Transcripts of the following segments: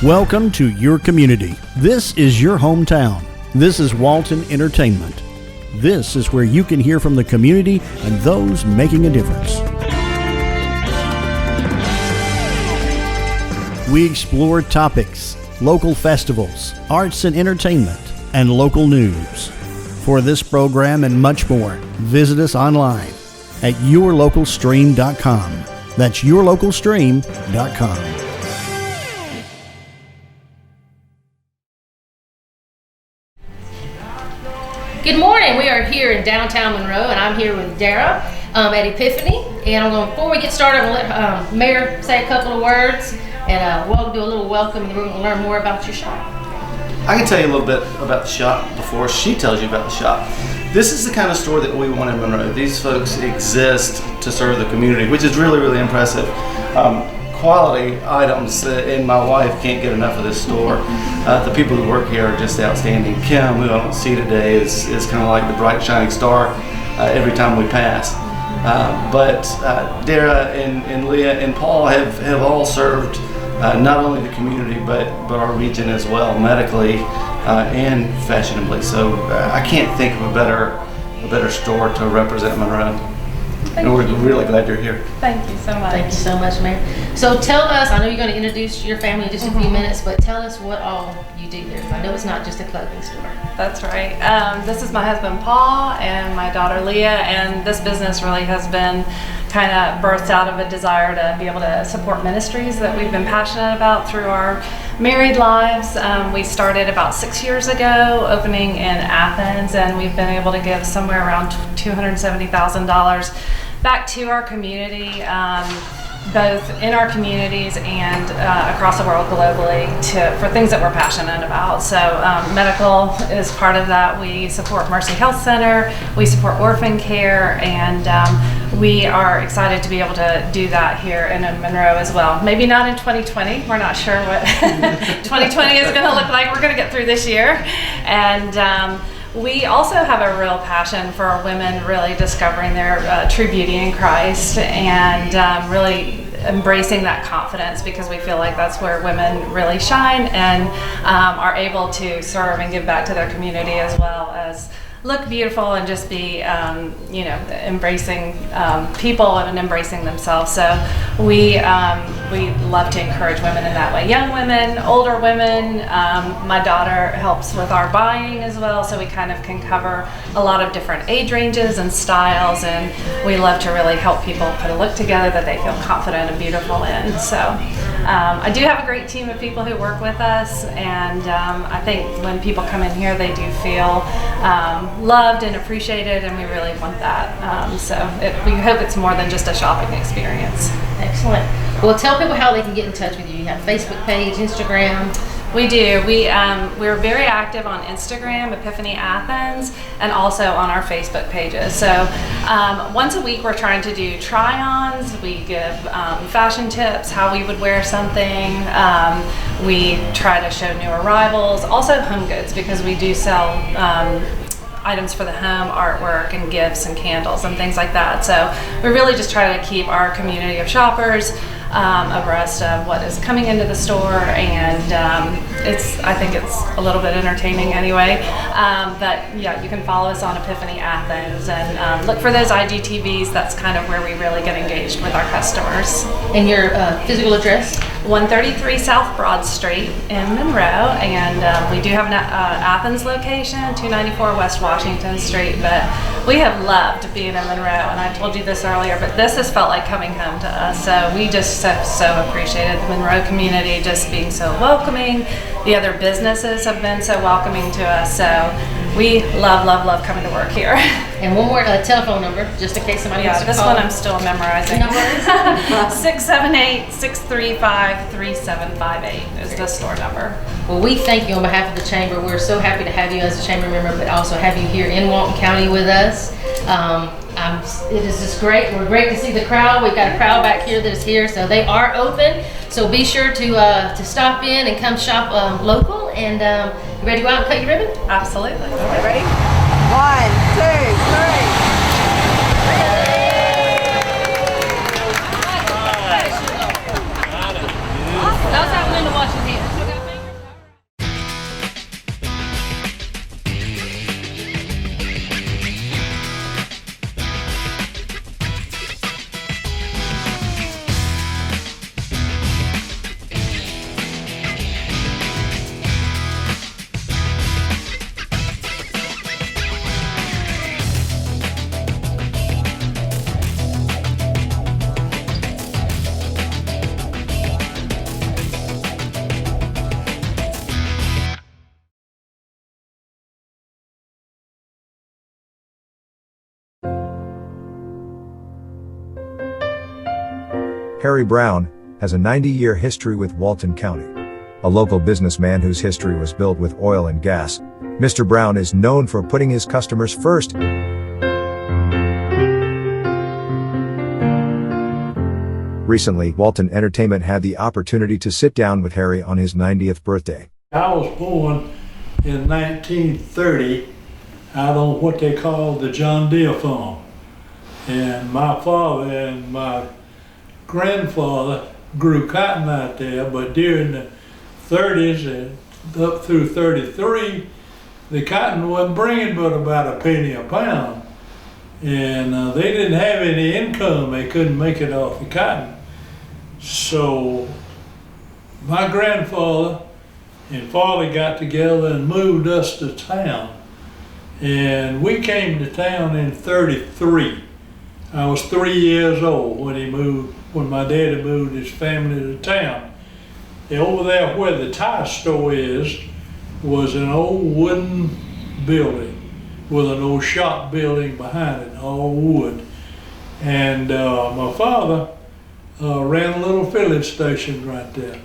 Welcome to your community. This is your hometown. This is Walton Entertainment. This is where you can hear from the community and those making a difference. We explore topics, local festivals, arts and entertainment, and local news. For this program and much more, visit us online at yourlocalstream.com. That's yourlocalstream.com. Good morning. We are here in downtown Monroe, and I'm here with Dara at Epiphany. And before we get started, I'm going to let Mayor say a couple of words, and we'll do a little welcome, and we're going to learn more about your shop. I can tell you a little bit about the shop before she tells you about the shop. This is the kind of store that we want in Monroe. These folks exist to serve the community, which is really, really impressive. Quality items, and my wife can't get enough of this store. The people who work here are just outstanding. Kim, who I don't see today, is kind of like the bright shining star every time we pass. But Dara and Leah and Paul have all served not only the community but our region as well, medically and fashionably. So I can't think of a better store to represent Monroe. And we're really glad you're here. Thank you so much. Thank you so much, Mayor. So tell us, I know you're going to introduce your family in just a few minutes, but tell us what all you do here. I know it's not just a clothing store. That's right. This is my husband Paul and my daughter Leah, and this business really has been kind of birthed out of a desire to be able to support ministries that we've been passionate about through our married lives. We started about 6 years ago, opening in Athens, and we've been able to give somewhere around $270,000 back to our community, both in our communities and across the world globally for things that we're passionate about. So medical is part of that. We support Mercy Health Center, we support orphan care, and we are excited to be able to do that here in Monroe as well. Maybe not in 2020. We're not sure what 2020 is going to look like. We're going to get through this year. And we also have a real passion for women really discovering their true beauty in Christ and really embracing that confidence, because we feel like that's where women really shine and are able to serve and give back to their community as well as look beautiful and just be, embracing people and embracing themselves. So we love to encourage women in that way. Young women, older women. My daughter helps with our buying as well, so we kind of can cover a lot of different age ranges and styles, and we love to really help people put a look together that they feel confident and beautiful in. So I do have a great team of people who work with us, and I think when people come in here, they do feel loved and appreciated, and we really want that. We hope it's more than just a shopping experience. Excellent. Well, tell people how they can get in touch with you. You have a Facebook page, Instagram. We do. We're very active on Instagram, Epiphany Athens, and also on our Facebook pages. So once a week we're trying to do try-ons. We give fashion tips, how we would wear something. We try to show new arrivals. Also home goods, because we do sell items for the home, artwork and gifts and candles and things like that. So we really just try to keep our community of shoppers abreast of what is coming into the store, and I think it's a little bit entertaining anyway. But yeah, you can follow us on Epiphany Athens and look for those IGTVs. That's kind of where we really get engaged with our customers. And your physical address? 133 South Broad Street in Monroe, and we do have an Athens location, 294 West Washington Street, but we have loved being in Monroe, and I told you this earlier, but this has felt like coming home to us. So we just so appreciated the Monroe community just being so welcoming. The other businesses have been so welcoming to us, so we love coming to work here. And one more telephone number, just in case somebody wants to this call. one I'm still memorizing. 678-635-3758 is the store number. Well, we thank you on behalf of the Chamber. We're so happy to have you as a Chamber member, but also have you here in Walton County with us. It is just great. We're great to see the crowd. We've got a crowd back here that is here, so they are open. So be sure to stop in and come shop local. And you ready to go out and cut your ribbon? Absolutely. Okay, ready? 1, 2, 3. That's how Linda washes hands. Harry Brown has a 90-year history with Walton County. A local businessman whose history was built with oil and gas, Mr. Brown is known for putting his customers first. Recently, Walton Entertainment had the opportunity to sit down with Harry on his 90th birthday. I was born in 1930 out on what they call the John Deere farm. And my father and my grandfather grew cotton out there, but during the 30s and up through 33, the cotton wasn't bringing but about a penny a pound. And they didn't have any income. They couldn't make it off the cotton. So my grandfather and father got together and moved us to town. And we came to town in 33. I was 3 years old when my daddy moved his family to town. And over there where the tire store is was an old wooden building with an old shop building behind it, all wood. And my father ran a little filling station right there.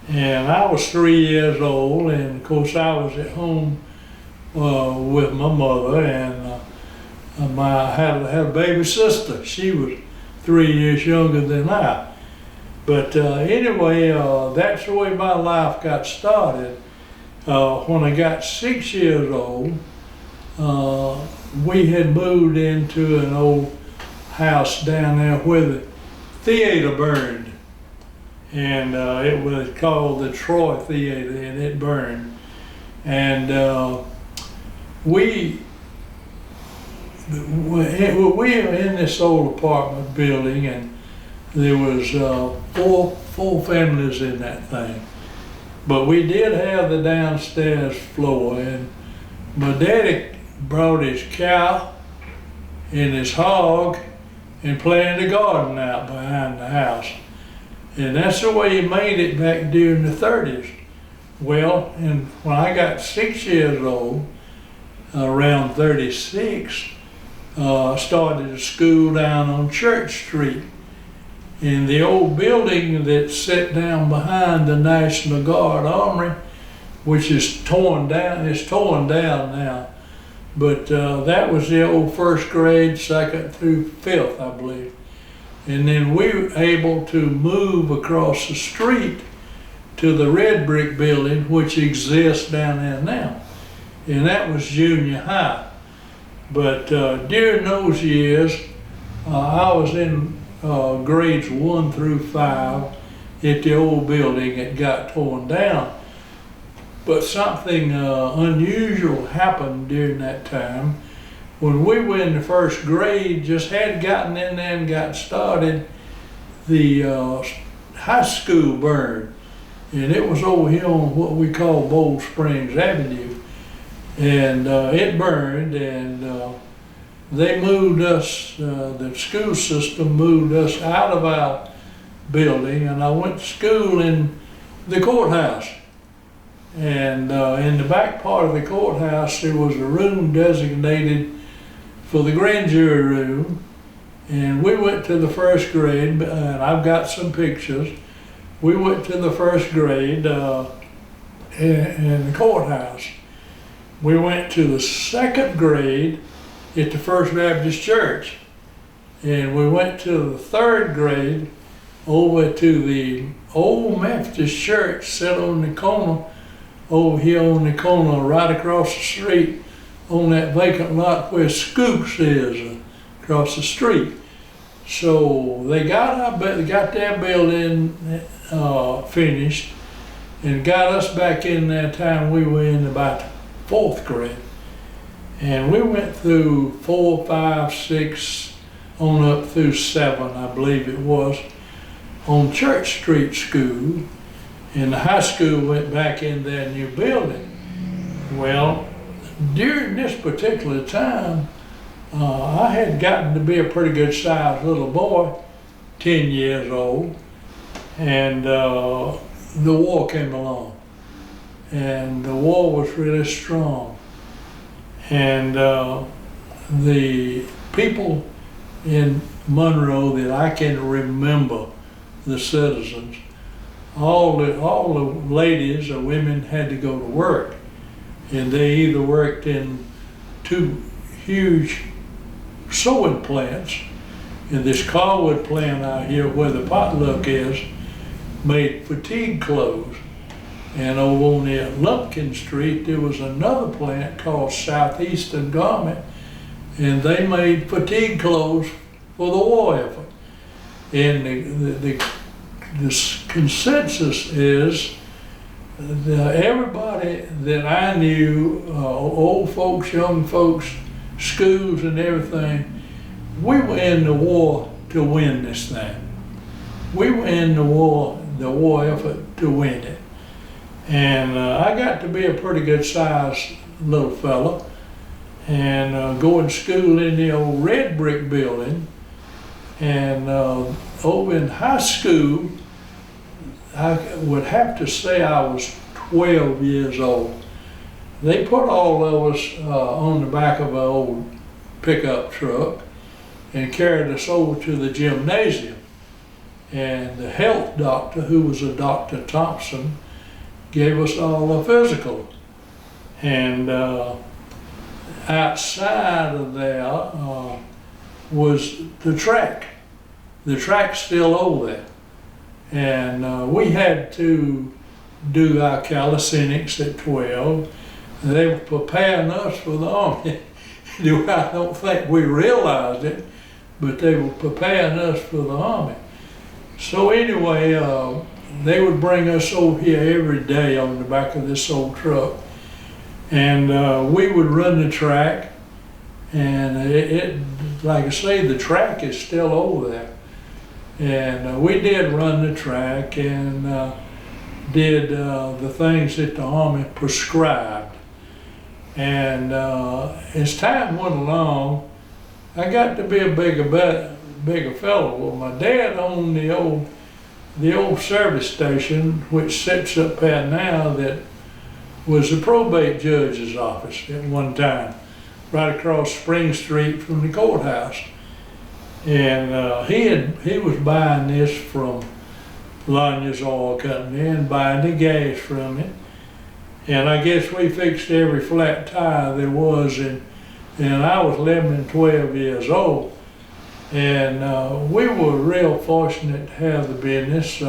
And I was 3 years old, and of course I was at home with my mother, and I had a baby sister. She was 3 years younger than I. But anyway, that's the way my life got started. When I got 6 years old, we had moved into an old house down there where the theater burned. And it was called the Troy Theater, and it burned. And we were in this old apartment building, and there was four families in that thing. But we did have the downstairs floor, and my daddy brought his cow and his hog and planted a garden out behind the house. And that's the way he made it back during the 30s. Well, and when I got 6 years old, around 36, started a school down on Church Street. In the old building that sat down behind the National Guard Armory, which is torn down. It's torn down now. But that was the old first grade, second through fifth, I believe. And then we were able to move across the street to the red brick building, which exists down there now. And that was junior high. But during those years, I was in grades 1 through 5 at the old building that got torn down. But something unusual happened during that time. When we were in the first grade, just had gotten in there and got started, the high school burned. And it was over here on what we call Bold Springs Avenue. And it burned, and they moved us, the school system moved us out of our building, and I went to school in the courthouse. And in the back part of the courthouse, there was a room designated for the grand jury room. And we went to the first grade, and I've got some pictures. We went to the first grade in the courthouse. We went to the second grade at the First Baptist Church. And we went to the third grade over to the old Methodist church set on the corner, over here on the corner right across the street on that vacant lot where Scoops is across the street. So they got their building finished and got us back in that time. We were in about fourth grade. And we went through 4, 5, 6, on up through 7, I believe it was, on Church Street School. And the high school went back in their new building. Well, during this particular time, I had gotten to be a pretty good sized little boy, 10 years old, and the war came along. And the war was really strong. And the people in Monroe that I can remember the citizens, all the ladies or women had to go to work, and they either worked in 2 huge sewing plants, and this Carwood plant out here where the potluck is made fatigue clothes. And over on the Lumpkin Street, there was another plant called Southeastern Garment, and they made fatigue clothes for the war effort. And the consensus is that everybody that I knew, old folks, young folks, schools and everything, we were in the war to win this thing. We were in the war effort to win it. And I got to be a pretty good sized little fella and going to school in the old red brick building. And over in high school, I would have to say I was 12 years old. They put all of us on the back of an old pickup truck and carried us over to the gymnasium. And the health doctor, who was a Dr. Thompson, gave us all a physical. And outside of there was the track. The track's still over there. And we had to do our calisthenics at 12. They were preparing us for the Army. I don't think we realized it, but they were preparing us for the Army. So anyway, they would bring us over here every day on the back of this old truck. And we would run the track. And it, like I say, the track is still over there. And we did run the track and did the things that the Army prescribed. And as time went along, I got to be a bigger fellow. Well, my dad owned the old service station, which sits up there now, that was the probate judge's office at one time, right across Spring Street from the courthouse. And he was buying this from Lanya's Oil Company and buying the gas from it. And I guess we fixed every flat tire there was, and I was 11 and 12 years old. And we were real fortunate to have the business.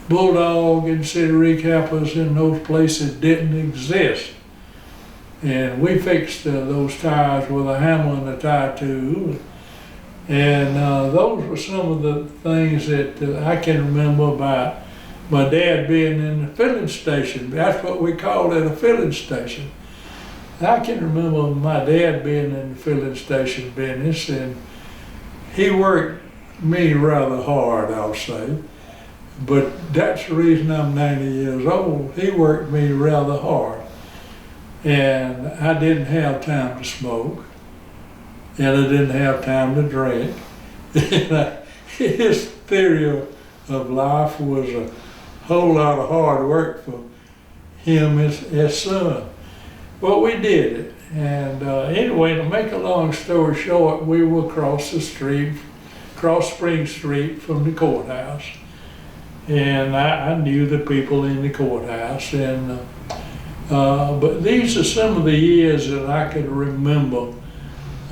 Bulldog and City Recappers and those places didn't exist. And we fixed those tires with a hammer and a tire tool. And those were some of the things that I can remember about my dad being in the filling station. That's what we called it, a filling station. I can remember my dad being in the filling station business, and he worked me rather hard, I'll say. But that's the reason I'm 90 years old. He worked me rather hard. And I didn't have time to smoke, and I didn't have time to drink. His theory of life was a whole lot of hard work for him and his son. But we did it. And anyway, to make a long story short, we were across the street, across Spring Street from the courthouse. And I knew the people in the courthouse. And but these are some of the years that I could remember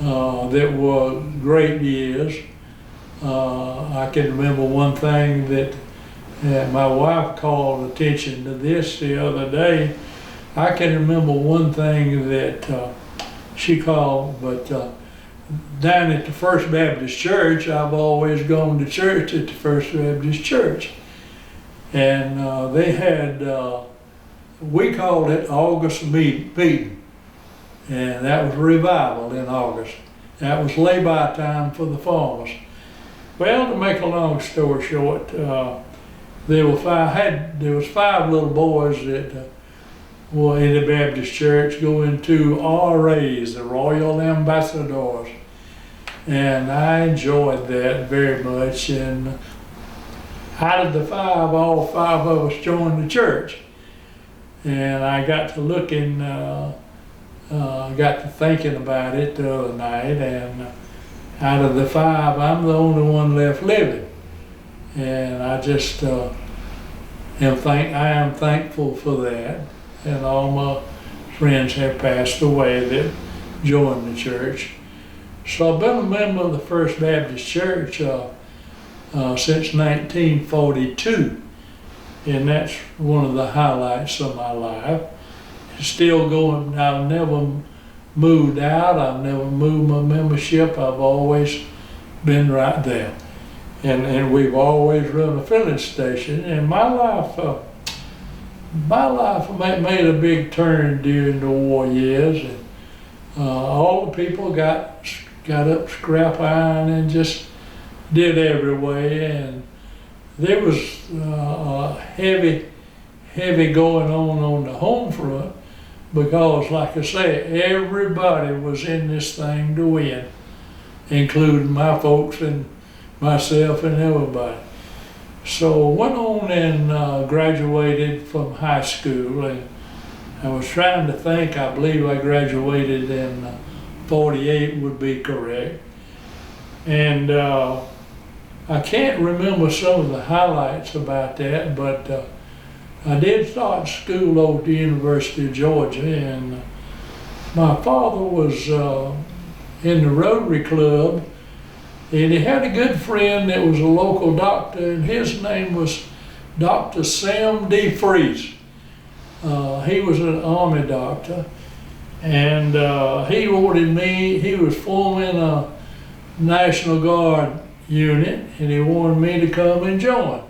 that were great years. I can remember one thing that my wife called attention to this the other day. I can remember one thing that she called, but down at the First Baptist Church, I've always gone to church at the First Baptist Church. And they had, we called it August meeting. And that was revival in August. That was lay-by time for the farmers. Well, to make a long story short, there was 5 little boys that were in the Baptist church going to RAs, the Royal Ambassadors. And I enjoyed that very much. And out of the 5, all 5 of us joined the church. And I got to looking, got to thinking about it the other night, and out of the 5, I'm the only one left living. And I just I am thankful for that. And all my friends have passed away that joined the church. So I've been a member of the First Baptist Church since 1942. And that's one of the highlights of my life. It's still going. I've never moved out. I've never moved my membership. I've always been right there. And we've always run a filling station. And my life made a big turn during the war years. And all the people got up scrap iron and just did every way. And there was heavy going on the home front, because, like I say, everybody was in this thing to win, including my folks and myself and everybody. So went on and graduated from high school, and I was trying to think, I believe I graduated in 48 would be correct. And I can't remember some of the highlights about that, but I did start school over at the University of Georgia, and my father was in the Rotary Club, and he had a good friend that was a local doctor, and his name was Dr. Sam D. Freeze. He was an Army doctor, and he ordered me. He was forming a National Guard unit, and he wanted me to come and join.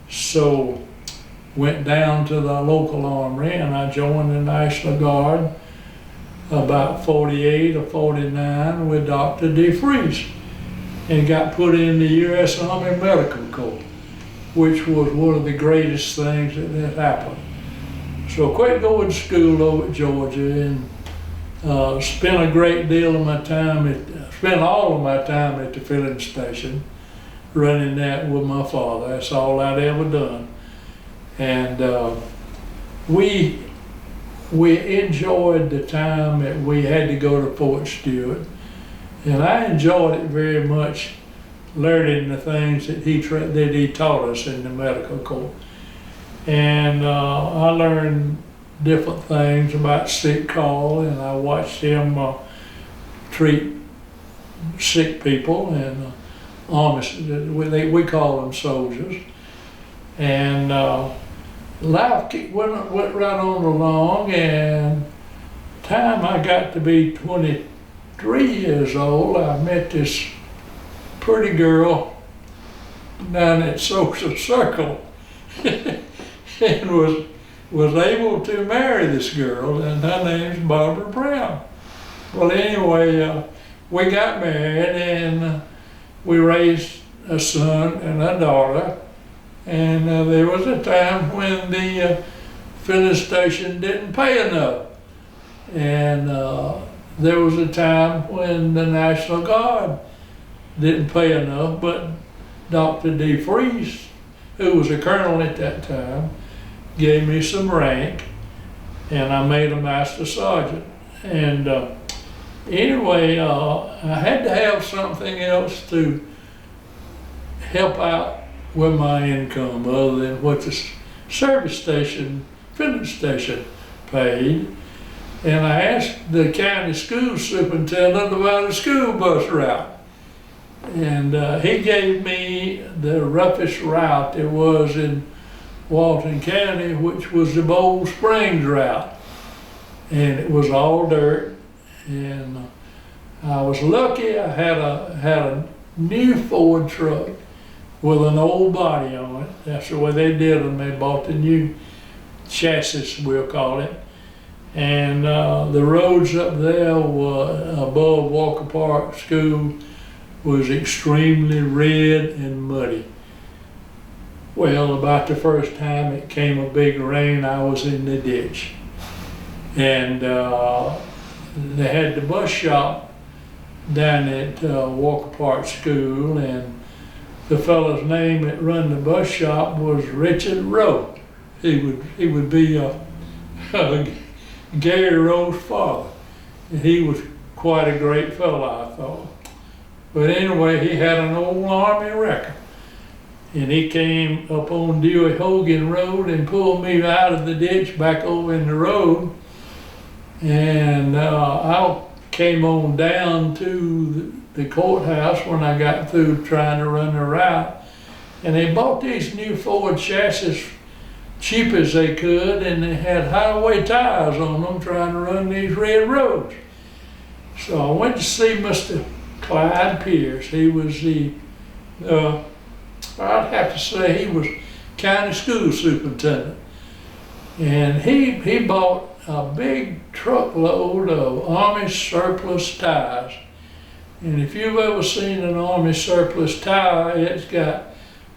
So went down to the local armory, and I joined the National Guard about 48 or 49 with Dr. D. Freeze, and got put in the U.S. Army Medical Corps, which was one of the greatest things that had happened. So I quit going to school over at Georgia, and spent a great deal of my time spent all of my time at the filling station, running that with my father. That's all I'd ever done. And we enjoyed the time that we had to go to Fort Stewart, and I enjoyed it very much, learning the things that he taught us in the medical corps. And I learned different things about sick call, and I watched him treat sick people, and we call them soldiers. And life went right on along, and time I got to be 23 years old, I met this pretty girl down at Social Circle and was able to marry this girl, and her name's Barbara Brown. Well, anyway, we got married, and we raised a son and a daughter. And there was a time when the filling station didn't pay enough. And there was a time when the National Guard didn't pay enough, but Dr. D. Freeze, who was a colonel at that time, gave me some rank, and I made a master sergeant. And anyway, I had to have something else to help out with my income other than what the service station, filling station paid. And I asked the county school superintendent about a school bus route. And he gave me the roughest route there was in Walton County, which was the Bold Springs route. And it was all dirt. And I was lucky. I had a new Ford truck with an old body on it. That's the way they did them. They bought the new chassis, we'll call it. And the roads up there were above Walker Park School was extremely red and muddy. Well, about the first time it came a big rain, I was in the ditch. And they had the bus shop down at Walker Park School, and the fellow's name that run the bus shop was Richard Rowe. He would be Gary Rowe's father. And he was quite a great fellow, I thought. But anyway, he had an old Army record. And he came up on Dewey Hogan Road and pulled me out of the ditch back over in the road. And I came on down to the courthouse when I got through trying to run the route. And they bought these new Ford chassis cheap as they could, and they had highway tires on them trying to run these red roads. So I went to see Mr. Clyde Pierce. He was the, I'd have to say he was county school superintendent. And he bought a big truckload of Army surplus tires. And if you've ever seen an Army surplus tire, it's got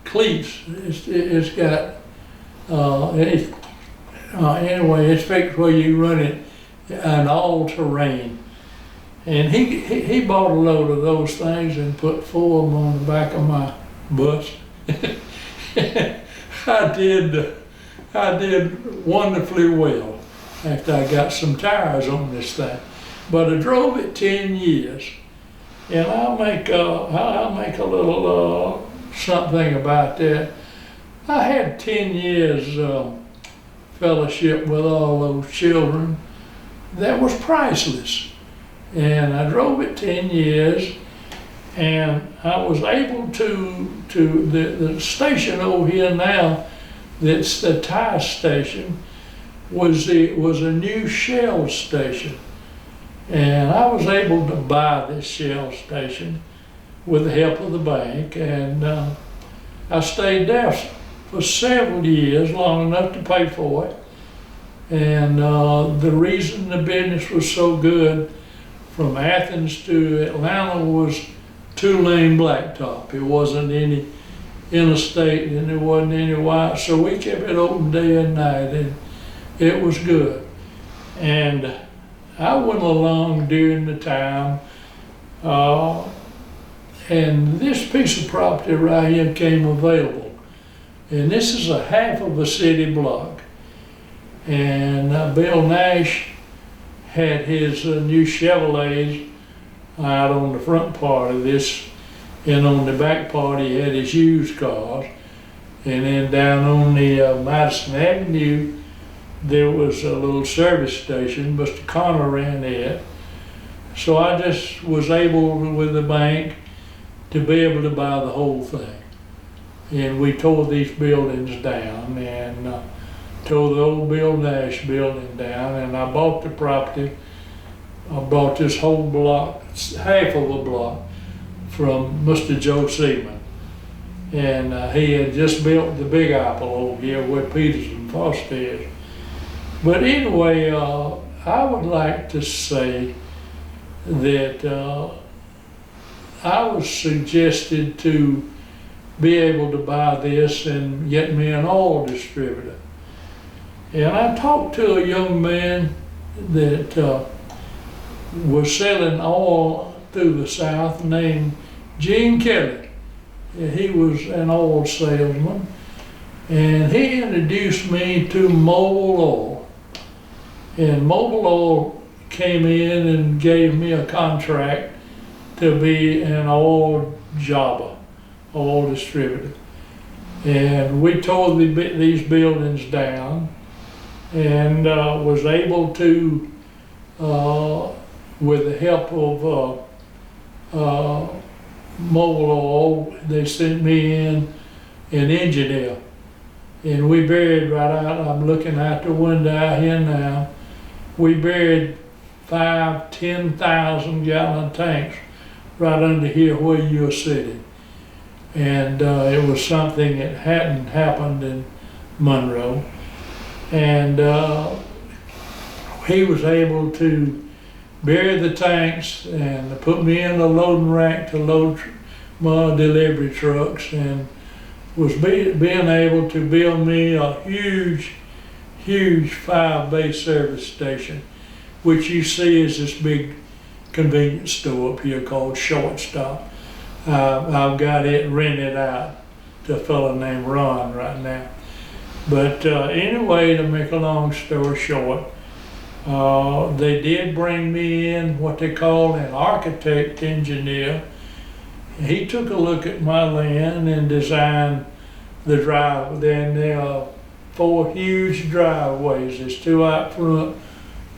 cleats. It's got, anyway, it's fixed where you run it an all-terrain. And he bought a load of those things and put 4 of them on the back of my bus. I did wonderfully well after I got some tires on this thing. But I drove it 10 years. And I'll make a little something about that. I had 10 years fellowship with all those children. That was priceless. And I drove it 10 years, and I was able to the station over here now, that's the tire station, was a new Shell station. And I was able to buy this Shell station with the help of the bank, and I stayed there for several years, long enough to pay for it. And the reason the business was so good from Athens to Atlanta was 2-lane blacktop. It wasn't any interstate, and there wasn't any wide, so we kept it open day and night, and it was good. And I went along during the time, and this piece of property right here came available. And this is a half of a city block. And Bill Nash had his new Chevrolets out on the front part of this, and on the back part he had his used cars. And then down on the Madison Avenue, there was a little service station. Mr. Connor ran it. So I just was able, with the bank, to be able to buy the whole thing. And we tore these buildings down, and tore the old Bill Nash building down, and I bought the property. I bought this whole block, half of a block, from Mr. Joe Seaman. And he had just built the Big Apple over here where Peters and Foster is. But anyway, I would like to say that I was suggested to be able to buy this and get me an oil distributor. And I talked to a young man that was selling oil through the South named Gene Kelly. He was an oil salesman, and he introduced me to Mobile Oil. And Mobile Oil came in and gave me a contract to be an oil jobber, oil distributor. And we tore these buildings down, and was able to, with the help of Mobile Oil, they sent me in an engineer. And we buried right out, I'm looking out the window out here now, we buried 10,000 gallon tanks right under here where you're sitting. And it was something that hadn't happened in Monroe. And he was able to bury the tanks and put me in a loading rack to load my delivery trucks, and was being able to build me a huge 5-bay service station, which you see is this big convenience store up here called Shortstop. I've got it rented out to a fellow named Ron right now. But anyway, to make a long story short, they did bring me in what they call an architect engineer. He took a look at my land and designed the drive. Then there are 4 huge driveways. There's 2 out front,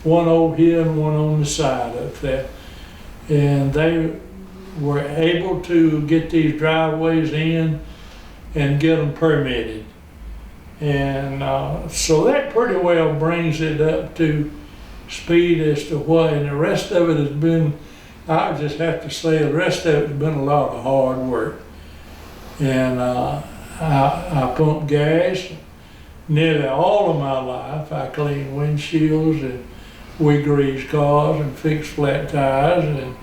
1 over here and 1 on the side up there. And they were able to get these driveways in and get them permitted. And so that pretty well brings it up to speed as to what, and the rest of it has been, I just have to say, the rest of it has been a lot of hard work. And I pump gas nearly all of my life. I clean windshields and we grease cars and fix flat tires, and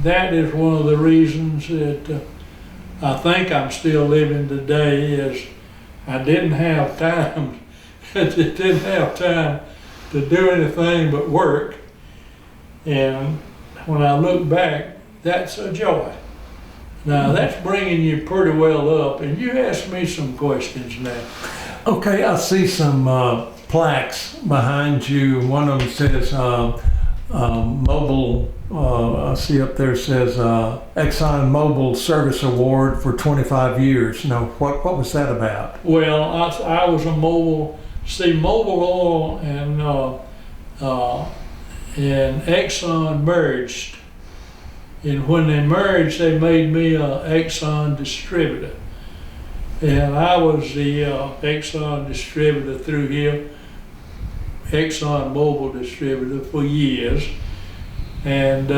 that is one of the reasons that I think I'm still living today, is I didn't have time. I just didn't have time to do anything but work. And when I look back, that's a joy. Now that's bringing you pretty well up, and you asked me some questions now. Okay, I see some plaques behind you. One of them says mobile, I see up there says Exxon Mobil Service Award for 25 years. Now, what was that about? Well, I was a Mobil Oil and Exxon merged. And when they merged, they made me a Exxon distributor. And I was the Exxon distributor through here, Exxon Mobil distributor for years. And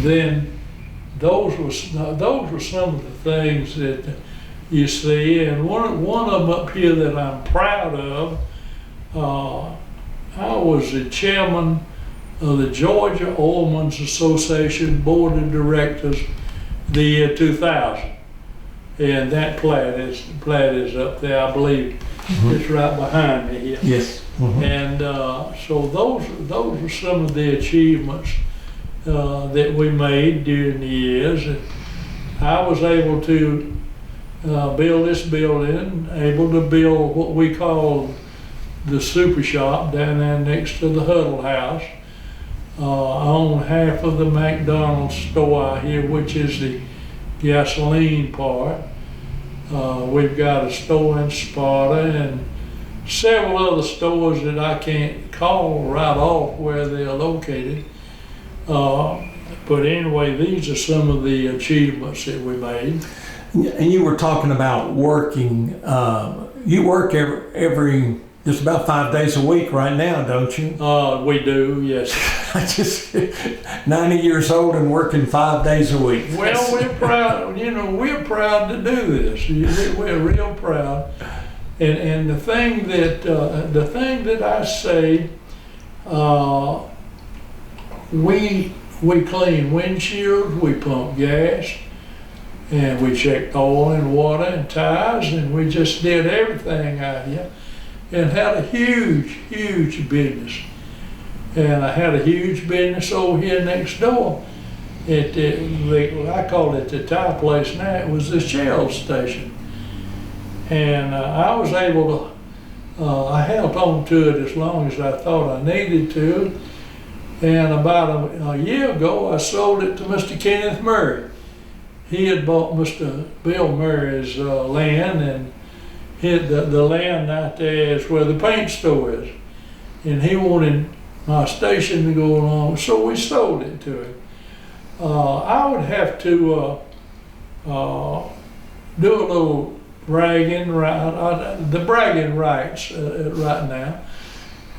then those were some of the things that you see. And one of them up here that I'm proud of, I was the chairman of the Georgia Oilmen's Association Board of Directors the year 2000. And that plat is up there, I believe. It's right behind me here. Yes. And so those were some of the achievements that we made during the years. And I was able to build this building, able to build what we call the super shop down there next to the Huddle House. I own half of the McDonald's store out here, which is the gasoline part. We've got a store in Sparta and several other stores that I can't call right off where they're located. But anyway, these are some of the achievements that we made. And you were talking about working. You work every just about 5 days a week right now, don't you? We do, yes. I just 90 years old and working 5 days a week. Well, we're proud. We're proud to do this. We're real proud. And the thing that I say, we clean windshields, we pump gas, and we check oil and water and tires, and we just did everything out here, and had a huge business. And I had a huge business over here next door. I call it the tire place now. It was the Shell station. And I was able to, I held on to it as long as I thought I needed to. And about a year ago, I sold it to Mr. Kenneth Murray. He had bought Mr. Bill Murray's land, and the land out there is where the paint store is. And he wanted my station to go along, so we sold it to him. I would have to do a little bragging, the bragging rights right now.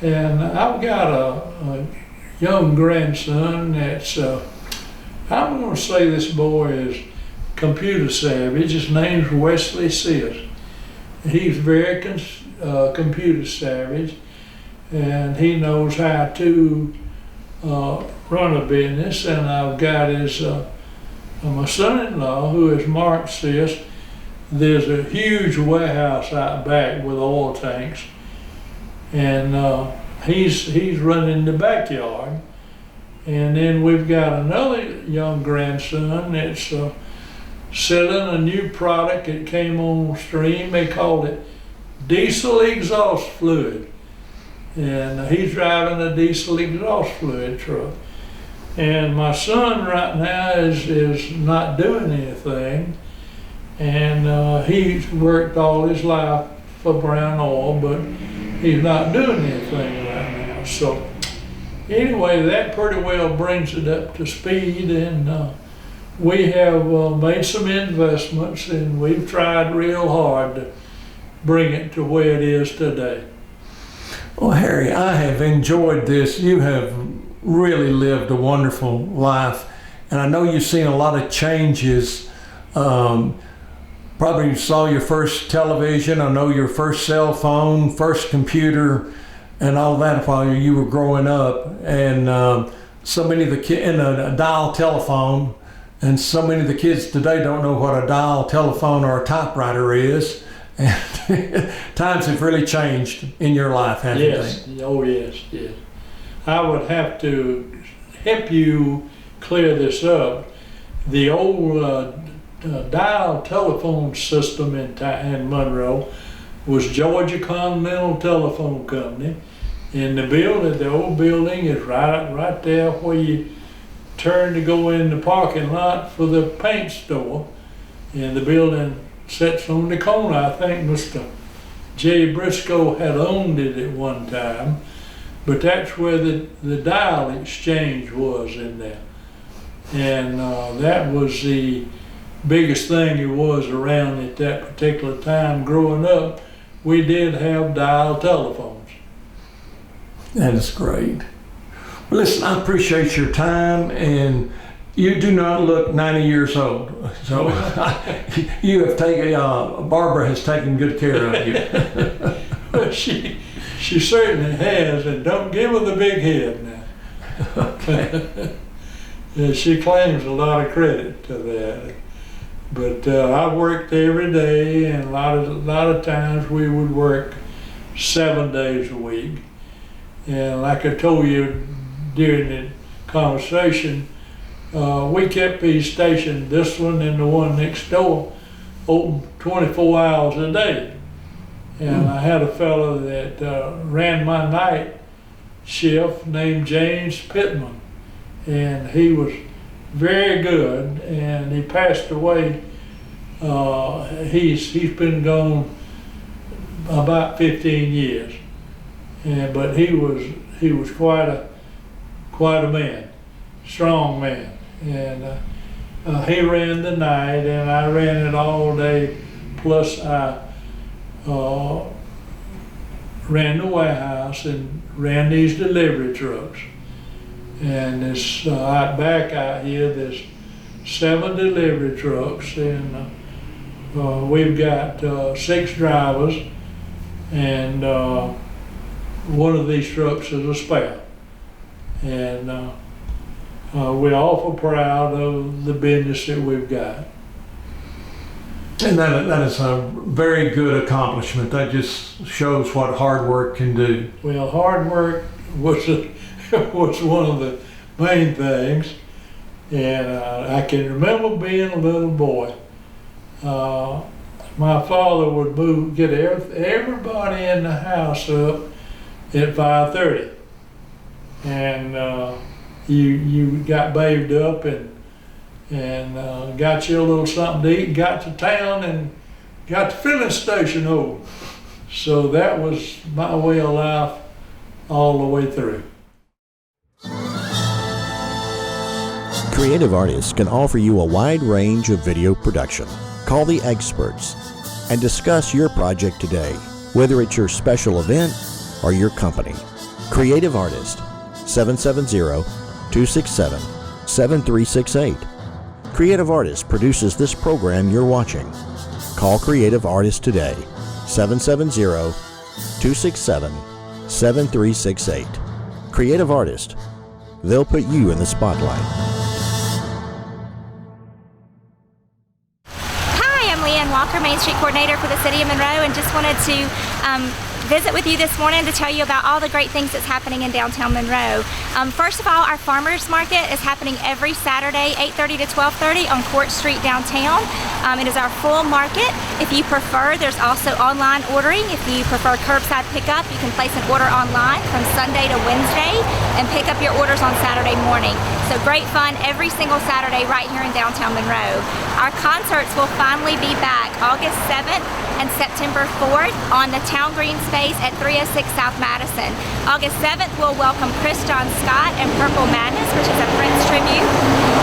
And I've got a young grandson that's, I'm going to say this boy is computer savvy. His name's Wesley Sears. He's very computer savvy, and he knows how to run a business. And I've got my son-in-law, who is Mark Sears. There's a huge warehouse out back with oil tanks, and he's running the backyard. And then we've got another young grandson that's selling a new product that came on stream. They called it diesel exhaust fluid. And he's driving a diesel exhaust fluid truck. And my son right now is not doing anything. And he's worked all his life for Brown Oil, but he's not doing anything right now. So anyway, that pretty well brings it up to speed, and we have made some investments, and we've tried real hard to bring it to where it is today. Well, Harry, I have enjoyed this. You have really lived a wonderful life, and I know you've seen a lot of changes. Probably you saw your first television, I know your first cell phone, first computer, and all that while you were growing up. And so many of the kids, and a dial telephone, and so many of the kids today don't know what a dial telephone or a typewriter is. And times have really changed in your life, haven't they? Oh yes, yes. I would have to help you clear this up. The old dial telephone system in Monroe was Georgia Continental Telephone Company, and the old building is right there where you turn to go in the parking lot for the paint store, and the building sits on the corner. I think Mr. J. Briscoe had owned it at one time, but that's where the dial exchange was in there, and that was the biggest thing it was around at that particular time. Growing up, we did have dial telephones. That is great. Well, listen, I appreciate your time, and you do not look 90 years old. So you have taken, Barbara has taken good care of you. Well, she certainly has, and don't give her the big head now. Okay. Yeah, she claims a lot of credit to that. But I worked every day, and a lot of times we would work 7 days a week. And like I told you during the conversation, we kept these stations, this one and the one next door, open 24 hours a day. And I had a fellow that ran my night shift named James Pittman, and he was very good, and he passed away. He's been gone about 15 years, but he was quite a man, strong man, and he ran the night, and I ran it all day. Plus, I ran the warehouse and ran these delivery trucks. And this back out here, there's 7 delivery trucks, and we've got 6 drivers, and one of these trucks is a spare. And we're awful proud of the business that we've got. And that is a very good accomplishment. That just shows what hard work can do. Well, hard work was one of the main things, and I can remember being a little boy. My father would get everybody in the house up at 5:30, and you got bathed up and got you a little something to eat, got to town, and got the filling station over. So that was my way of life all the way through. Creative artists can offer you a wide range of video production. Call the experts and discuss your project today, whether it's your special event or your company. Creative Artist, 770-267-7368. Creative Artist produces this program you're watching. Call Creative Artist today, 770-267-7368. Creative Artist, they'll put you in the spotlight. Walker, Main Street Coordinator for the City of Monroe, and just wanted to visit with you this morning to tell you about all the great things that's happening in downtown Monroe. First of all, our farmers market is happening every Saturday, 8:30 to 12:30 on Court Street downtown. It is our full market. If you prefer, there's also online ordering. If you prefer curbside pickup, you can place an order online from Sunday to Wednesday and pick up your orders on Saturday morning. So great fun every single Saturday right here in downtown Monroe. our concerts will finally be back August 7th and September 4th on the Town Green space at 306 South Madison. August 7th, we'll welcome Chris John Scott and Purple Madness, which is a Prince tribute.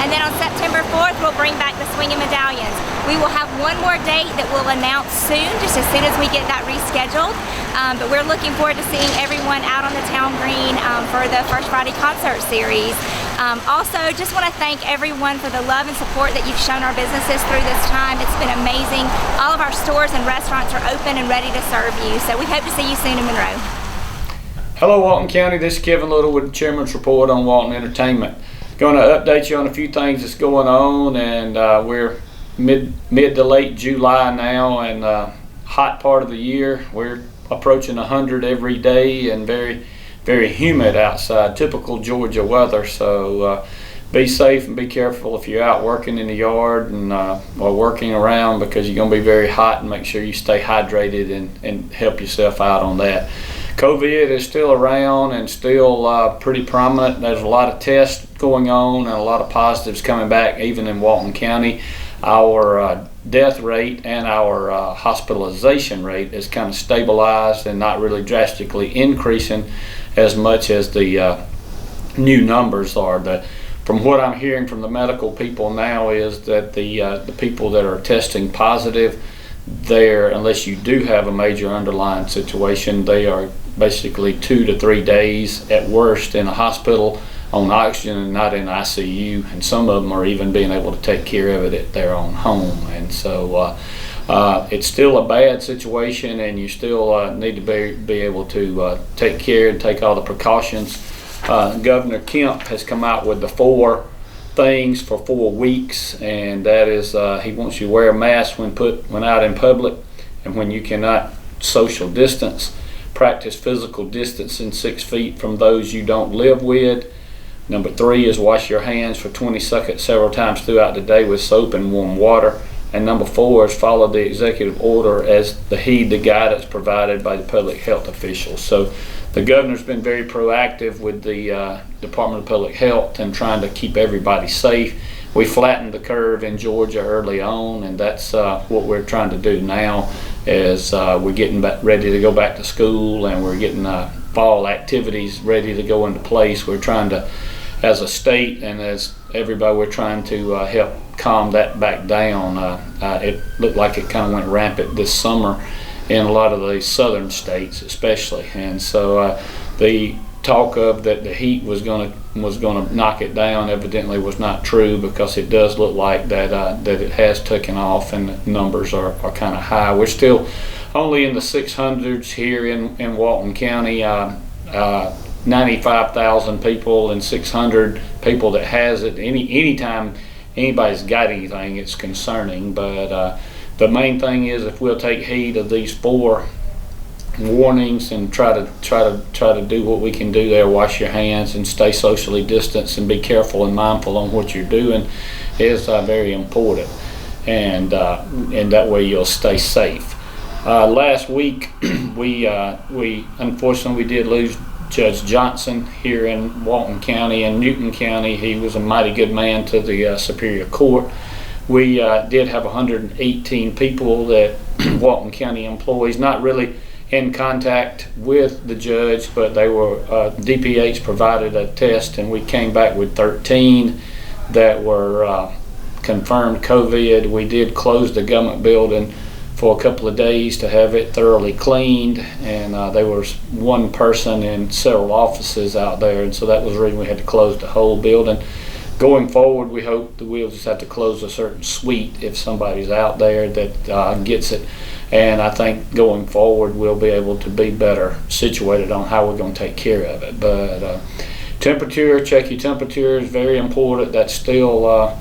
And then on September 4th, we'll bring back the Swingin' Medallions. We will have one more date that we'll announce soon, just as soon as we get that rescheduled. But we're looking forward to seeing everyone out on the Town Green for the First Friday concert series. Also, just want to thank everyone for the love and support that you've shown our businesses through this time. It's been amazing. All of our stores and restaurants are open and ready to serve you. So we hope to see you soon in Monroe. Hello Walton County, this is Kevin Little with the Chairman's Report on Walton Entertainment. Going to update you on a few things that's going on, and we're mid to late July now, and hot part of the year. We're approaching 100 every day and very humid outside, typical Georgia weather. So be safe and be careful if you're out working in the yard and or working around, because you're going to be very hot, and make sure you stay hydrated and help yourself out on that. COVID is still around and still pretty prominent. There's a lot of tests going on and a lot of positives coming back, even in Walton County. Our death rate and our hospitalization rate is kind of stabilized and not really drastically increasing as much as the new numbers are. From what I'm hearing from the medical people now is that the people that are testing positive, unless you do have a major underlying situation, they are basically 2 to 3 days at worst in a hospital on oxygen and not in ICU, and some of them are even being able to take care of it at their own home. And so it's still a bad situation, and you still need to be able to take care and take all the precautions. Governor Kemp has come out with the 4 things for 4 weeks, and that is he wants you to wear a mask when out in public, and when you cannot social distance, practice physical distancing 6 feet from those you don't live with. Number 3 is wash your hands for 20 seconds several times throughout the day with soap and warm water. And number 4 is follow the executive order as heed the guidance provided by the public health officials. So the governor's been very proactive with the Department of Public Health and trying to keep everybody safe. We flattened the curve in Georgia early on, and that's what we're trying to do now. Is we're getting ready to go back to school, and we're getting fall activities ready to go into place. We're trying to, as a state and as everybody, we're trying to help calm that back down. It looked like it kind of went rampant this summer in a lot of the southern states especially, and so the talk of that the heat was going to knock it down evidently was not true, because it does look like that it has taken off, and the numbers are kind of high. We're still only in the 600s here in Walton County. 95,000 people and 600 people that has it. Anytime anybody's got anything, it's concerning. But the main thing is, if we'll take heed of these 4 warnings and try to do what we can do there, wash your hands and stay socially distanced and be careful and mindful on what you're doing, is very important. And that way you'll stay safe. Last week we unfortunately did lose Judge Johnson here in Walton County and Newton County. He was a mighty good man to the Superior Court. We did have 118 people that Walton County employees, not really in contact with the judge, but they were DPH provided a test, and we came back with 13 that were confirmed COVID. We did close the government building for a couple of days to have it thoroughly cleaned, and there was 1 person in several offices out there, and so that was the reason we had to close the whole building. Going forward, we hope that we'll just have to close a certain suite if somebody's out there that gets it, and I think going forward we'll be able to be better situated on how we're going to take care of it. But temperature, check your temperature is very important. That's still a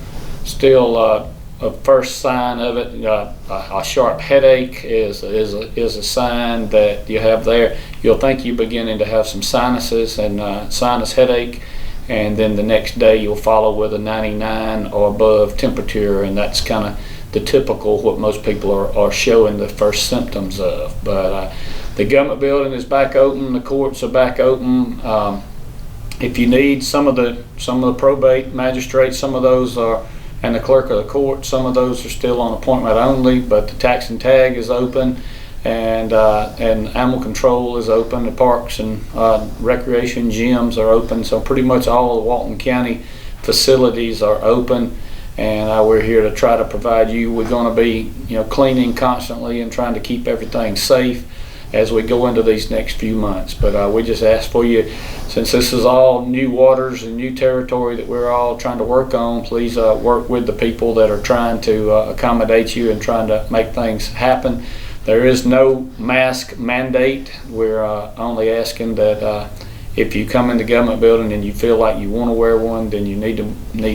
first sign of it. A sharp headache is a sign that you have there. You'll think you're beginning to have some sinuses and sinus headache, and then the next day you'll follow with a 99 or above temperature, and that's kind of the typical what most people are showing the first symptoms of. But the government building is back open, the courts are back open. If you need some of the probate magistrates, some of those are and the clerk of the court. Some of those are still on appointment only, but the tax and tag is open, and animal control is open. The parks and recreation gyms are open, so pretty much all of the Walton County facilities are open, and we're here to try to provide you. We're going to be, cleaning constantly and trying to keep everything safe as we go into these next few months. But we just ask for you, since this is all new waters and new territory that we're all trying to work on, please work with the people that are trying to accommodate you and trying to make things happen. There is no mask mandate. We're only asking that if you come in the government building and you feel like you want to wear one, then you need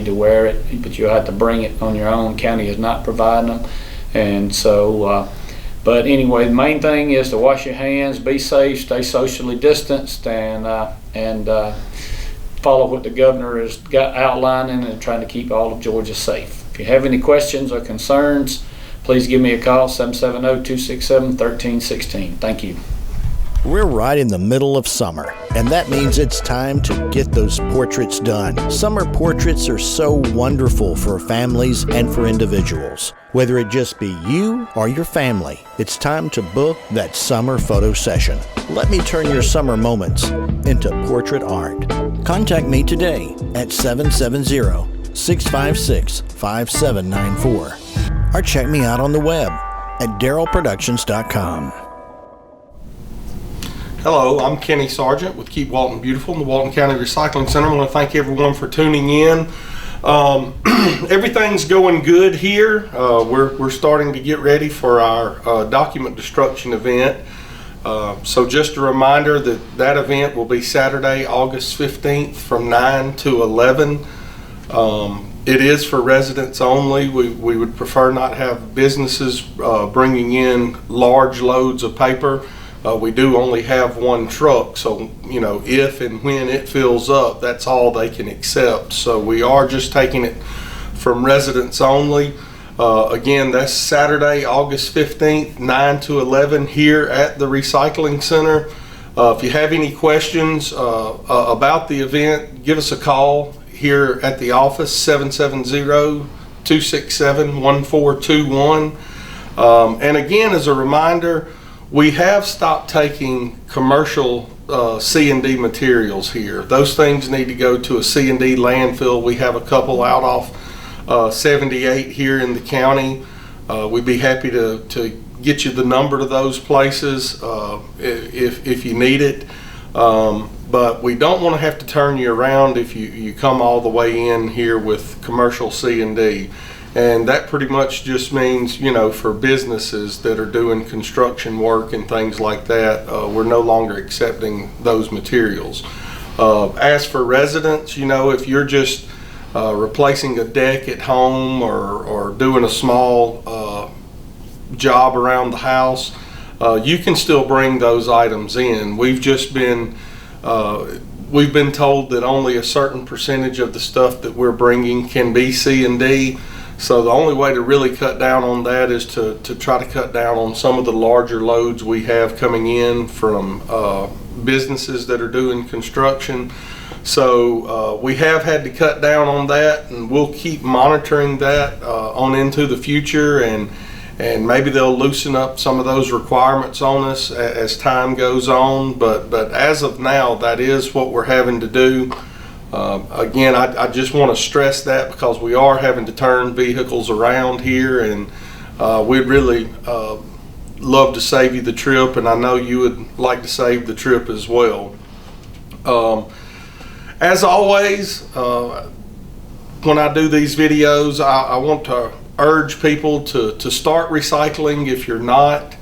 to wear it, but you have to bring it on your own. County is not providing them. And so but anyway, the main thing is to wash your hands, be safe, stay socially distanced, and follow what the governor is outlining and trying to keep all of Georgia safe. If you have any questions or concerns, please give me a call, 770-267-1316. Thank you. We're right in the middle of summer, and that means it's time to get those portraits done. Summer portraits are so wonderful for families and for individuals. Whether it just be you or your family, it's time to book that summer photo session. Let me turn your summer moments into portrait art. Contact me today at 770-656-5794 or check me out on the web at darylproductions.com. Hello, I'm Kenny Sargent with Keep Walton Beautiful in the Walton County Recycling Center. I want to thank everyone for tuning in. Everything's going good here. We're starting to get ready for our document destruction event. So just a reminder that event will be Saturday, August 15th from 9 to 11. It is for residents only. We would prefer not have businesses bringing in large loads of paper. We do only have one truck, so if and when it fills up, that's all they can accept. So we are just taking it from residents only. Again, that's Saturday, August 15th, 9 to 11 here at the Recycling Center. If you have any questions about the event, give us a call here at the office, 770-267-1421. And again, as a reminder, we have stopped taking commercial C&D materials here. Those things need to go to a C&D landfill. We have a couple out off 78 here in the county. We'd be happy to get you the number to those places if you need it. But we don't want to have to turn you around if you come all the way in here with commercial C&D. And that pretty much just means, for businesses that are doing construction work and things like that, we're no longer accepting those materials. As for residents, if you're just replacing a deck at home or doing a small job around the house, you can still bring those items in. We've been told that only a certain percentage of the stuff that we're bringing can be C&D. So the only way to really cut down on that is to try to cut down on some of the larger loads we have coming in from businesses that are doing construction. So we have had to cut down on that, and we'll keep monitoring that on into the future, and maybe they'll loosen up some of those requirements on us as time goes on. But as of now, that is what we're having to do. Again, I just want to stress that because we are having to turn vehicles around here, and we'd really love to save you the trip, and I know you would like to save the trip as well. As always, when I do these videos, I want to urge people to start recycling if you're not.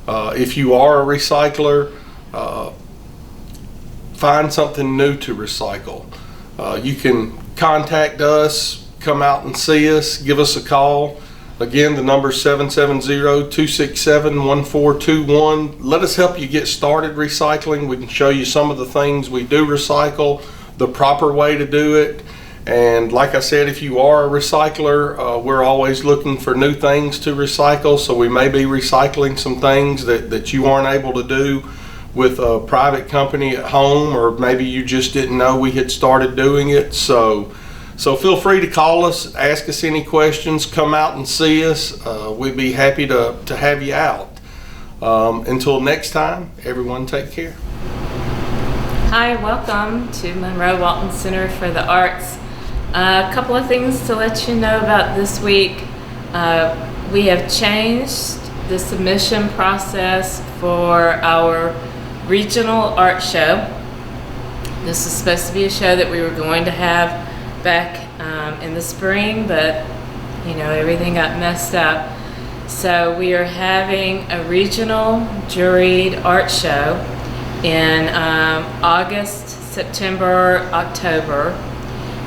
If you are a recycler, find something new to recycle. You can contact us, come out and see us, give us a call. Again, the number is 770-267-1421. Let us help you get started recycling. We can show you some of the things we do recycle, the proper way to do it. And like I said, if you are a recycler, we're always looking for new things to recycle. So we may be recycling some things that you aren't able to do with a private company at home, or maybe you just didn't know we had started doing it. So So feel free to call us, ask us any questions, come out and see us. We'd be happy to have you out. Until next time, everyone take care. Hi, welcome to Monroe Walton Center for the Arts. A couple of things to let you know about this week. We have changed the submission process for our regional art show. This is supposed to be a show that we were going to have back in the spring, but everything got messed up. So we are having a regional juried art show in August, September, October.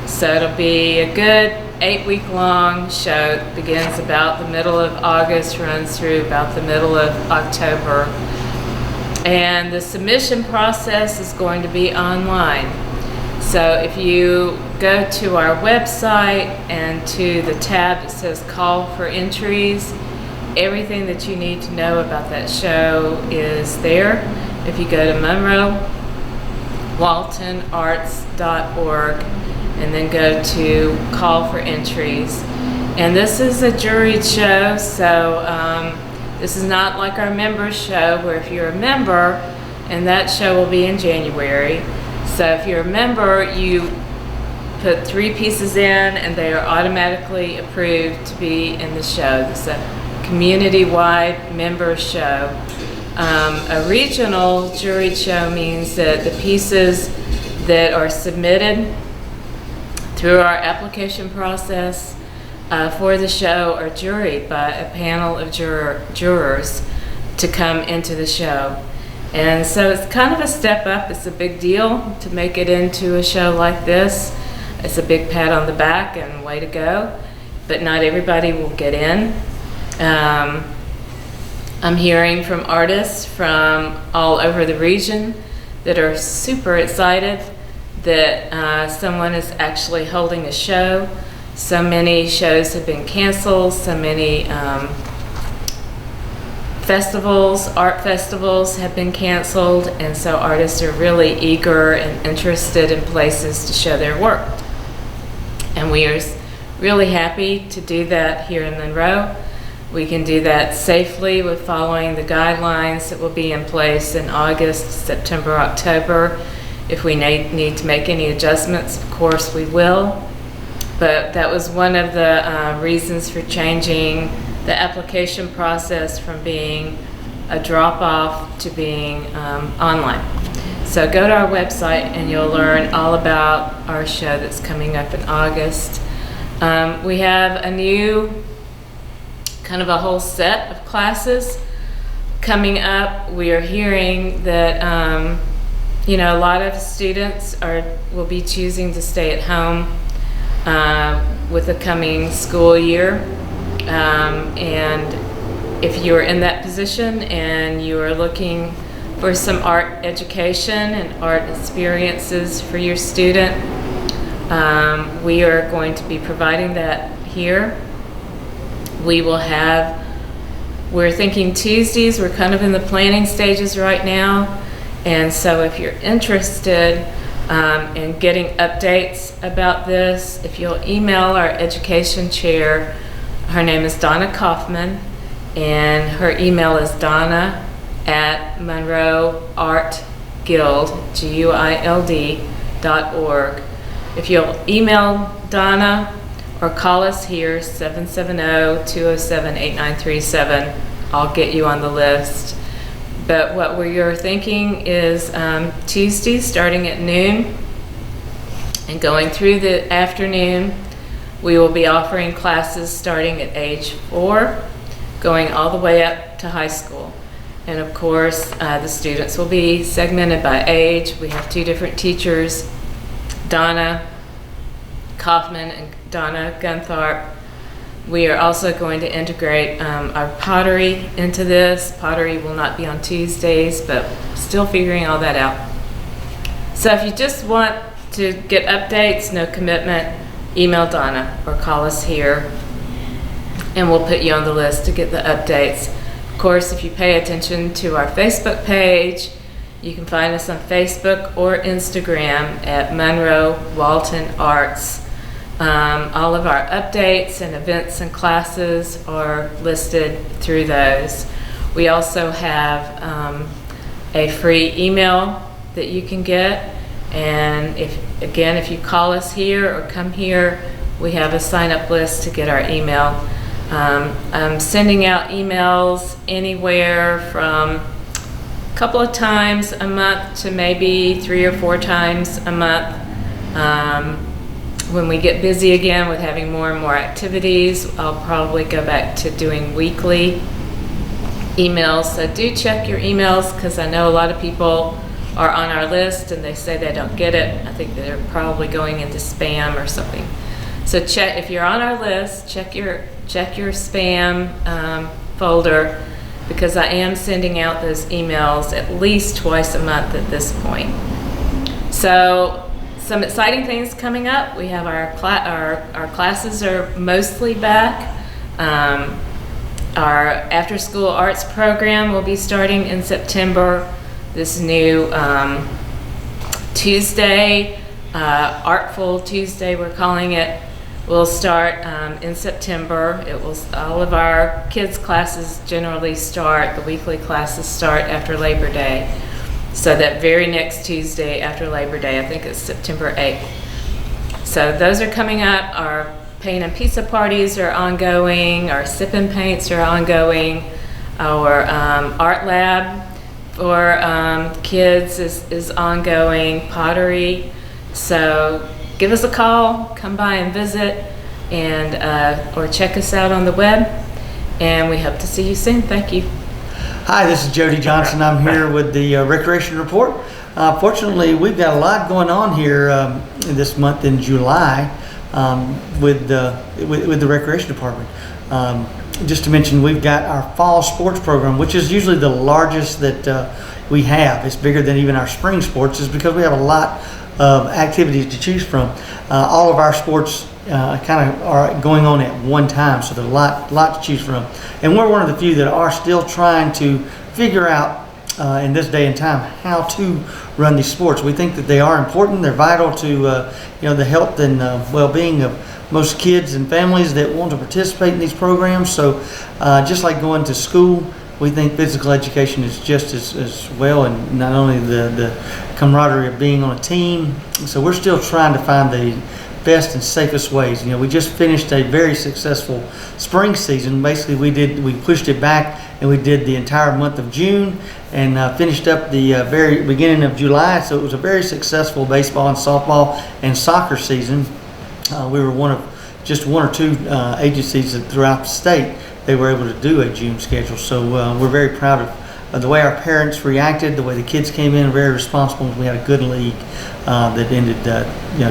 So it'll be a good 8-week-long show. It begins about the middle of August, runs through about the middle of October. And the submission process is going to be online. So if you go to our website and to the tab that says Call for Entries, everything that you need to know about that show is there. If you go to MonroeWaltonArts.org and then go to Call for Entries. And this is a juried show, so this is not like our members show where if you're a member, and that show will be in January. So if you're a member, you put 3 pieces in and they are automatically approved to be in the show. This is a community-wide member show. A regional juried show means that the pieces that are submitted through our application process for the show are juried by a panel of jurors to come into the show. And so it's kind of a step up. It's a big deal to make it into a show like this. It's a big pat on the back and way to go, but not everybody will get in. I'm hearing from artists from all over the region that are super excited that someone is actually holding a show. So many shows have been canceled, so many art festivals have been canceled, and so artists are really eager and interested in places to show their work. And we are really happy to do that here in Monroe. We can do that safely with following the guidelines that will be in place in August, September, October. If we need to make any adjustments, of course we will. But that was one of the reasons for changing the application process from being a drop-off to being online. So go to our website and you'll learn all about our show that's coming up in August. We have a new kind of a whole set of classes coming up. We are hearing that a lot of students will be choosing to stay at home with the coming school year. And if you're in that position and you are looking for some art education and art experiences for your student, we are going to be providing that here. We're thinking Tuesdays. We're kind of in the planning stages right now. And so if you're interested in getting updates about this, if you'll email our education chair, her name is Donna Kaufman, and her email is donna@monroeartguild.org. If you'll email Donna or call us here, 770-207-8937, I'll get you on the list. But what we are thinking is Tuesday starting at noon and going through the afternoon, we will be offering classes starting at age 4, going all the way up to high school. And of course, the students will be segmented by age. We have 2 different teachers, Donna Kaufman and Donna Gunthorpe. We are also going to integrate our pottery into this. Pottery will not be on Tuesdays, but still figuring all that out. So if you just want to get updates, no commitment, email Donna or call us here and we'll put you on the list to get the updates. Of course, if you pay attention to our Facebook page, you can find us on Facebook or Instagram at Monroe Walton Arts. All of our updates and events and classes are listed through those. We also have a free email that you can get, and if you call us here or come here, we have a sign-up list to get our email. I'm sending out emails anywhere from a couple of times a month to maybe 3 or 4 times a month. When we get busy again with having more and more activities, I'll probably go back to doing weekly emails. So do check your emails, because I know a lot of people are on our list and they say they don't get it. I think they're probably going into spam or something. So check, if you're on our list, check your spam folder, because I am sending out those emails at least twice a month at this point. So some exciting things coming up. We have our classes are mostly back. Our after-school arts program will be starting in September. This new Tuesday, Artful Tuesday we're calling it, will start in September. All of our kids' classes generally start, the weekly classes start after Labor Day. So that very next Tuesday after Labor Day, I think it's September 8th. So those are coming up. Our paint and pizza parties are ongoing. Our sip and paints are ongoing. Our art lab for kids is ongoing. Pottery. So give us a call, come by and visit, and or check us out on the web. And we hope to see you soon. Thank you. Hi, this is Jody Johnson. I'm here with the Recreation Report. Fortunately, we've got a lot going on here this month in July with the Recreation Department. Just to mention, we've got our fall sports program, which is usually the largest that we have. It's bigger than even our spring sports, is because we have a lot of activities to choose from. All of our sports kind of are going on at one time, so there's a lot to choose from. And we're one of the few that are still trying to figure out in this day and time how to run these sports. We think that they are important. They're vital to the health and well-being of most kids and families that want to participate in these programs. So just like going to school, we think physical education is just as well, and not only the camaraderie of being on a team. So we're still trying to find the best and safest ways. We just finished a very successful spring season. Basically, we pushed it back, and we did the entire month of June and finished up the very beginning of July. So it was a very successful baseball and softball and soccer season. We were one of just 1 or 2 agencies throughout the state they were able to do a June schedule. So we're very proud of the way our parents reacted, the way the kids came in, very responsible. We had a good league that ended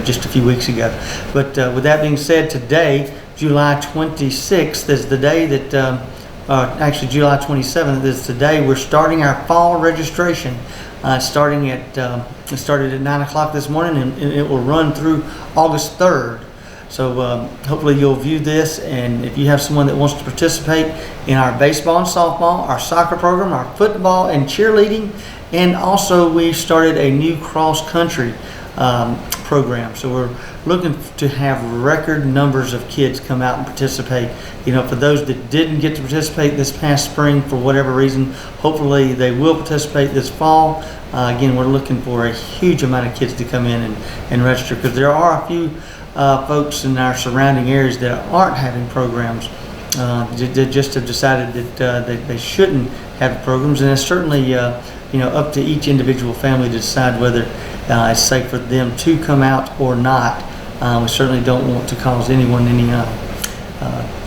just a few weeks ago. But with that being said, today, July 26th is the day that, actually July 27th is the day we're starting our fall registration. It started at 9 o'clock this morning, and it will run through August 3rd. So hopefully you'll view this, and if you have someone that wants to participate in our baseball and softball, our soccer program, our football and cheerleading, and also we started a new cross-country program. So we're looking to have record numbers of kids come out and participate. For those that didn't get to participate this past spring for whatever reason, hopefully they will participate this fall. Again, we're looking for a huge amount of kids to come in and register, because there are a few folks in our surrounding areas that aren't having programs. They just have decided that they shouldn't have programs, and it's certainly up to each individual family to decide whether it's safe for them to come out or not. We certainly don't want to cause anyone any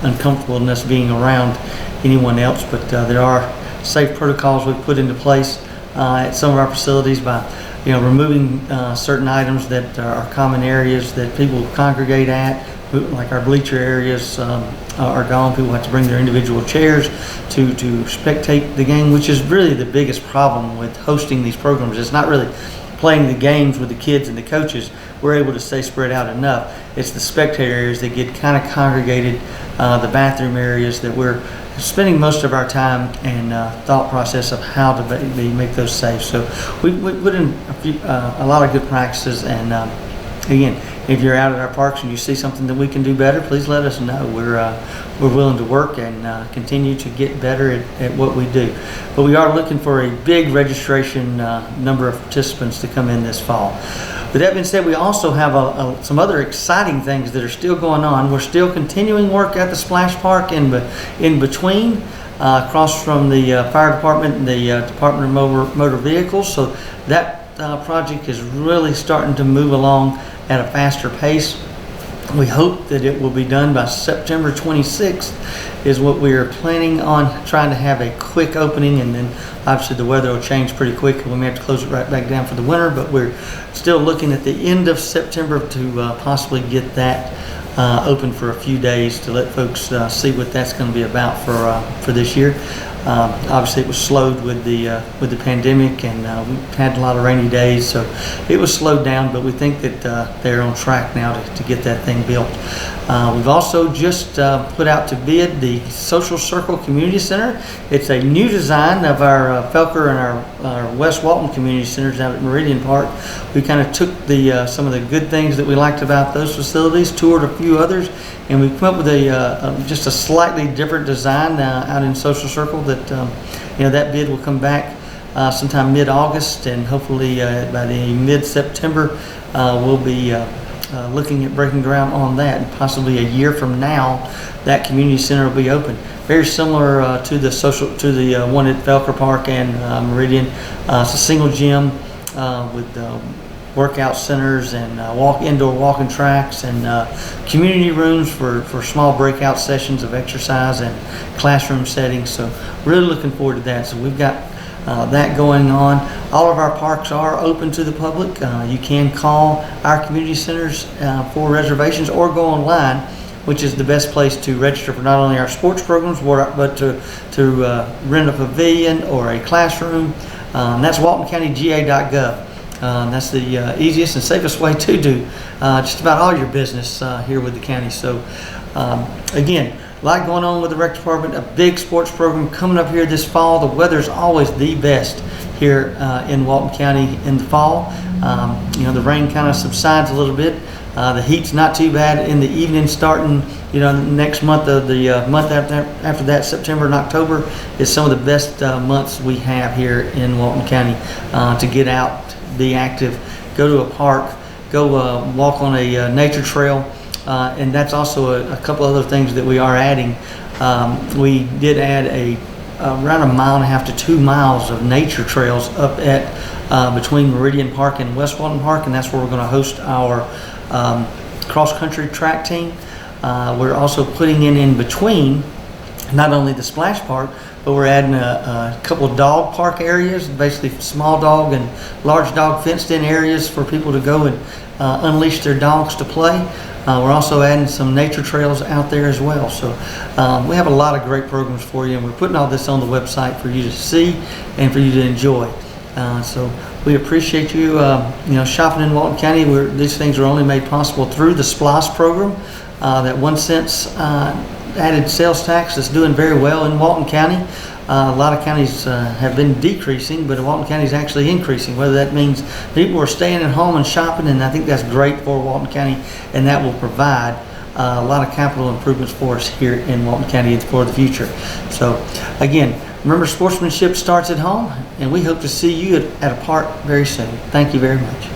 uncomfortableness being around anyone else, but there are safe protocols we've put into place at some of our facilities by removing certain items that are common areas that people congregate at, like our bleacher areas are gone. People have to bring their individual chairs to spectate the game, which is really the biggest problem with hosting these programs. It's not really playing the games with the kids and the coaches. We're able to stay spread out enough. It's the spectator areas that get kind of congregated, the bathroom areas that we're spending most of our time and thought process of how to make those safe. So we put in a lot of good practices, and again, if you're out at our parks and you see something that we can do better, please let us know. We're willing to work and continue to get better at what we do. But we are looking for a big registration number of participants to come in this fall. With that being said, we also have some other exciting things that are still going on. We're still continuing work at the Splash Park in between, across from the fire department and the Department of Motor Vehicles. So that project is really starting to move along at a faster pace. We hope that it will be done by September 26th is what we are planning on, trying to have a quick opening, and then obviously the weather will change pretty quick and we may have to close it right back down for the winter, but we're still looking at the end of September to possibly get that open for a few days to let folks see what that's going to be about for this year. Obviously it was slowed with the pandemic, and we had a lot of rainy days, so it was slowed down, but we think that they're on track now to get that thing built. We've also just put out to bid the Social Circle Community Center. It's a new design of our Felker and our West Walton Community Centers out at Meridian Park. We kind of took some of the good things that we liked about those facilities, toured a few others, and we come up with just a slightly different design out in Social Circle that that bid will come back sometime mid-August, and hopefully by the mid-September we'll be looking at breaking ground on that, and possibly a year from now that community center will be open. Very similar to the one at Felker Park and Meridian. It's a single gym with workout centers and indoor walking tracks and community rooms for small breakout sessions of exercise and classroom settings. So really looking forward to that. So we've got that going on. All of our parks are open to the public. You can call our community centers for reservations or go online, which is the best place to register for not only our sports programs but to rent a pavilion or a classroom. That's WaltonCountyGA.gov. That's the easiest and safest way to do just about all your business here with the county. So again, a lot going on with the rec department, a big sports program coming up here this fall. The weather's always the best here in Walton County in the fall. The rain kind of subsides a little bit. The heat's not too bad in the evening starting, next month. The month after that, September and October, is some of the best months we have here in Walton County to get out, be active, go to a park, go walk on a nature trail, and that's also a couple other things that we are adding. We did add around 1.5 to 2 miles of nature trails up at between Meridian Park and West Walton Park, and that's where we're going to host our cross-country track team. We're also putting in between not only the splash park, but we're adding a couple of dog park areas, basically small dog and large dog fenced in areas for people to go and unleash their dogs to play. We're also adding some nature trails out there as well. So we have a lot of great programs for you, and we're putting all this on the website for you to see and for you to enjoy. So we appreciate you, shopping in Walton County. These things are only made possible through the SPLOS program, that 1 cent added sales tax that's doing very well in Walton County. A lot of counties have been decreasing, but Walton County is actually increasing. Whether that means people are staying at home and shopping, and I think that's great for Walton County, and that will provide a lot of capital improvements for us here in Walton County for the future. So again, remember, sportsmanship starts at home, and we hope to see you at a park very soon. Thank you very much.